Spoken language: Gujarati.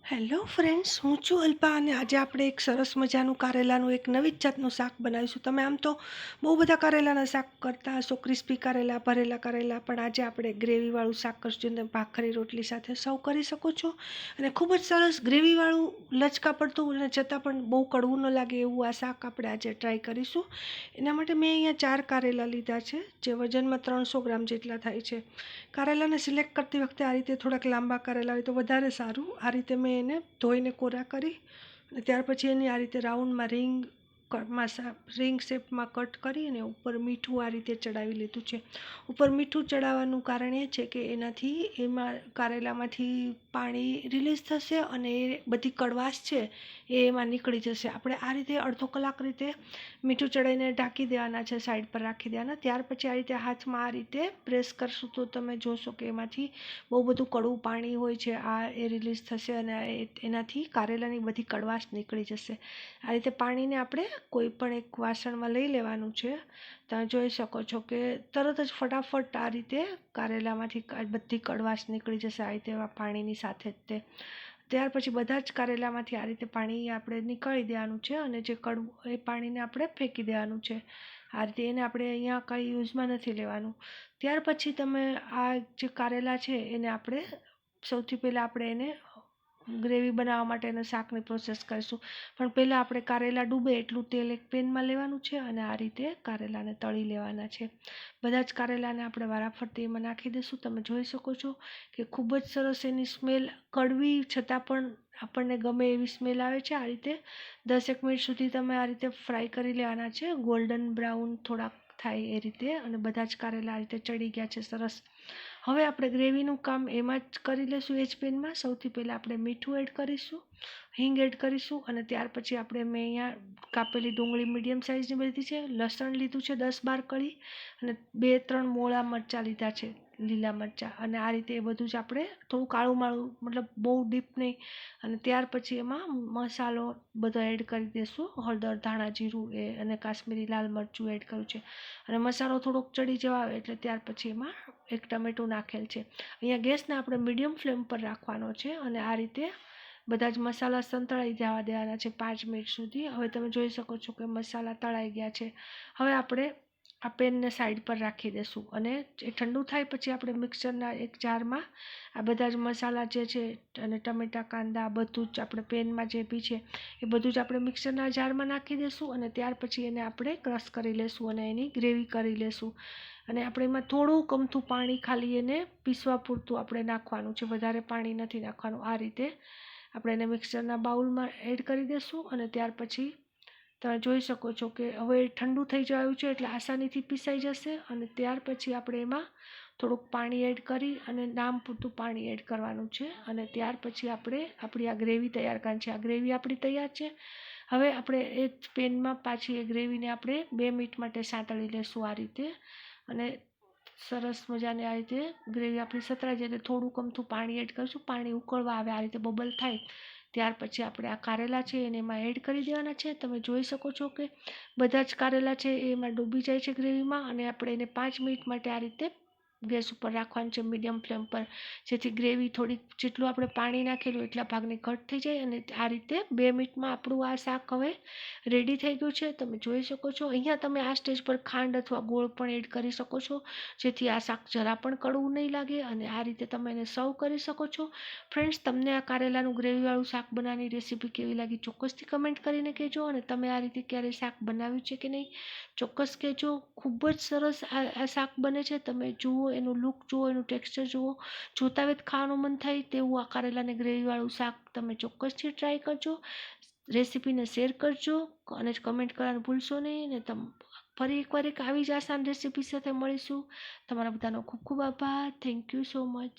હેલો ફ્રેન્ડ્સ, હું છું અલ્પા અને આજે આપણે એક સરસ મજાનું કારેલાનું એક નવી જ જાતનું શાક બનાવીશું. તમે આમ તો બહુ બધા કારેલાના શાક કરતા હશો, ક્રિસ્પી કારેલા, ભરેલા કારેલા, પણ આજે આપણે ગ્રેવીવાળું શાક કરશું. તમે ભાખરી રોટલી સાથે સર્વ કરી શકો છો અને ખૂબ જ સરસ ગ્રેવીવાળું, લચકા પડતું અને છતાં પણ બહુ કડવું ન લાગે એવું આ શાક આપણે આજે ટ્રાય કરીશું. એના માટે મેં અહીંયા 4 કારેલા લીધા છે, જે વજનમાં 300 ગ્રામ જેટલા થાય છે. કારેલાને સિલેક્ટ કરતી વખતે આ રીતે થોડાક લાંબા કારેલા હોય તો વધારે સારું. આ રીતે મેં એને ધોઈને કોરા કરી અને ત્યાર પછી એની આ રીતે રાઉન્ડમાં રિંગ શેપમાં કટ કરી અને ઉપર મીઠું આ રીતે ચડાવી લીધું છે. ઉપર મીઠું ચડાવવાનું કારણ એ છે કે એનાથી એમાં કારેલામાંથી પાણી રિલીઝ થશે અને એ બધી કડવાશ છે એ એમાં નીકળી જશે. આપણે આ રીતે અડધો કલાક રીતે મીઠું ચડાવીને ઢાંકી દેવાના છે, સાઈડ પર રાખી દેવાના. ત્યાર પછી આ રીતે હાથમાં આ રીતે પ્રેસ કરશું તો તમે જોશો કે એમાંથી બહુ બધું કડવું પાણી હોય છે એ રિલીઝ થશે અને એનાથી કારેલાની બધી કડવાશ નીકળી જશે. આ રીતે પાણીને આપણે કોઈ પણ એક વાસણમાં લઈ લેવાનું છે. તમે જોઈ શકો છો કે તરત જ ફટાફટ આ રીતે કારેલામાંથી બધી કડવાશ નીકળી જશે આ રીતે પાણીની સાથે જ તે. ત્યાર પછી બધા જ કારેલામાંથી આ રીતે પાણી આપણે નીકાળી દેવાનું છે અને જે કડવું એ પાણીને આપણે ફેંકી દેવાનું છે. આ રીતે એને આપણે અહીંયા કંઈ યુઝમાં નથી લેવાનું. ત્યાર પછી તમે આ જે કારેલા છે એને આપણે સૌથી પહેલાં આપણે એને ગ્રેવી બનાવવા માટેના શાકની પ્રોસેસ કરીશું. પણ પહેલાં આપણે કારેલા ડૂબે એટલું તેલ એક પેનમાં લેવાનું છે અને આ રીતે કારેલાને તળી લેવાના છે. બધા જ કારેલાને આપણે વારાફરતી એમાં નાખી દઈશું. તમે જોઈ શકો છો કે ખૂબ જ સરસ એની સ્મેલ, કડવી છતાં પણ આપણને ગમે એવી સ્મેલ આવે છે. આ રીતે 10 મિનિટ સુધી તમે આ રીતે ફ્રાય કરી લેવાના છે, ગોલ્ડન બ્રાઉન થોડાક થાય એ રીતે. અને બધા જ કારેલા આ રીતે ચડી ગયા છે સરસ. હવે આપણે ગ્રેવીનું કામ એમાં જ કરી લઈશું. એ જ પેનમાં સૌથી પહેલાં આપણે મીઠું એડ કરીશું, હિંગ એડ કરીશું અને ત્યાર પછી આપણે મેં અહીંયા કાપેલી ડુંગળી મીડિયમ સાઇઝની લીધી છે, લસણ લીધું છે 10-12 કળી અને 2-3 મોળા મરચાં લીધા છે, લીલા મરચાં. અને આ રીતે એ બધું જ આપણે થોડું કાળું માળું, મતલબ બહુ ડીપ નહીં. અને ત્યાર પછી એમાં મસાલો બધો એડ કરી દઈશું, હળદર, ધાણા જીરું અને કાશ્મીરી લાલ મરચું એડ કર્યું છે. અને મસાલો થોડોક ચડી જવા આવે એટલે ત્યાર પછી એમાં એક ટમેટું નાખેલ છે. અહીંયા ગેસને આપણે મીડિયમ ફ્લેમ પર રાખવાનો છે અને આ રીતે બધા જ મસાલા સંતળાઈ જવા દેવાના છે 5 મિનિટ સુધી. હવે તમે જોઈ શકો છો કે મસાલા તળાઈ ગયા છે. હવે આપણે આ પેનને સાઈડ પર રાખી દઈશું અને એ ઠંડુ થાય પછી આપણે મિક્સરના એક જારમાં આ બધા જ મસાલા જે છે અને ટમેટાં, કાંદા બધું જ આપણે પેનમાં જે બી છે એ બધું જ આપણે મિક્સરના જારમાં નાખી દઈશું અને ત્યાર પછી એને આપણે ક્રશ કરી લઈશું અને એની ગ્રેવી કરી લઈશું. અને આપણે એમાં થોડું અમથું પાણી ખાલી એને પીસવા પૂરતું આપણે નાખવાનું છે, વધારે પાણી નથી નાખવાનું. આ રીતે આપણે એને મિક્સરના બાઉલમાં એડ કરી દઈશું અને ત્યાર પછી તમે જોઈ શકો છો કે હવે ઠંડુ થઈ જવાનું છે એટલે આસાનીથી પીસાઈ જશે. અને ત્યાર પછી આપણે એમાં થોડુંક પાણી એડ કરી અને નામ પૂરતું પાણી એડ કરવાનું છે અને ત્યાર પછી આપણે આપણી આ ગ્રેવી તૈયાર કરવાની છે. આ ગ્રેવી આપણી તૈયાર છે. હવે આપણે એ જ પેનમાં પાછી એ ગ્રેવીને આપણે 2 મિનિટ માટે સાંતળી લઈશું આ રીતે. અને સરસ મજાની આ રીતે ગ્રેવી આપણી સતરાઈ જાય એટલે થોડુંક અમથું પાણી એડ કરીશું. પાણી ઉકળવા આવે, આ રીતે બબલ થાય ત્યાર પછી આપણે આ કારેલા છે એને એમાં એડ કરી દેવાના છે. તમે જોઈ શકો છો કે બધા જ કારેલા છે એમાં ડૂબી જાય છે ગ્રેવીમાં અને આપણે એને 5 મિનિટ માટે આ રીતે ગેસ ઉપર રાખવાનું છે મીડિયમ ફ્લેમ પર, જેથી ગ્રેવી થોડીક, જેટલું આપણે પાણી નાખેલું એટલા ભાગની ઘટ થઈ જાય. અને આ રીતે 2 મિનિટમાં આપણું આ શાક હવે રેડી થઈ ગયું છે. તમે જોઈ શકો છો. અહીંયા તમે આ સ્ટેજ પર ખાંડ અથવા ગોળ પણ એડ કરી શકો છો, જેથી આ શાક જરા પણ કડવું નહીં લાગે અને આ રીતે તમે એને સર્વ કરી શકો છો. ફ્રેન્ડ્સ, તમને આ કારેલાનું ગ્રેવીવાળું શાક બનાવવાની રેસીપી કેવી લાગી ચોક્કસથી કમેન્ટ કરીને કહેજો. અને તમે આ રીતે ક્યારેય શાક બનાવ્યું છે કે નહીં ચોક્કસ કહેજો. ખૂબ જ સરસ આ શાક બને છે. તમે જુઓ, એનું લુક જુઓ, એનું ટેક્સચર જુઓ, જોતા વેત ખાવાનું મન થાય તેવું આ કારેલાને ગ્રેવીવાળું શાક તમે ચોક્કસથી ટ્રાય કરજો. રેસીપીને શેર કરજો અને કમેન્ટ કરવાનું ભૂલશો નહીં. ને ફરી એકવાર એક આવી જ આસાન રેસીપી સાથે મળીશું. તમારા બધાનો ખૂબ ખૂબ આભાર. Thank you so much.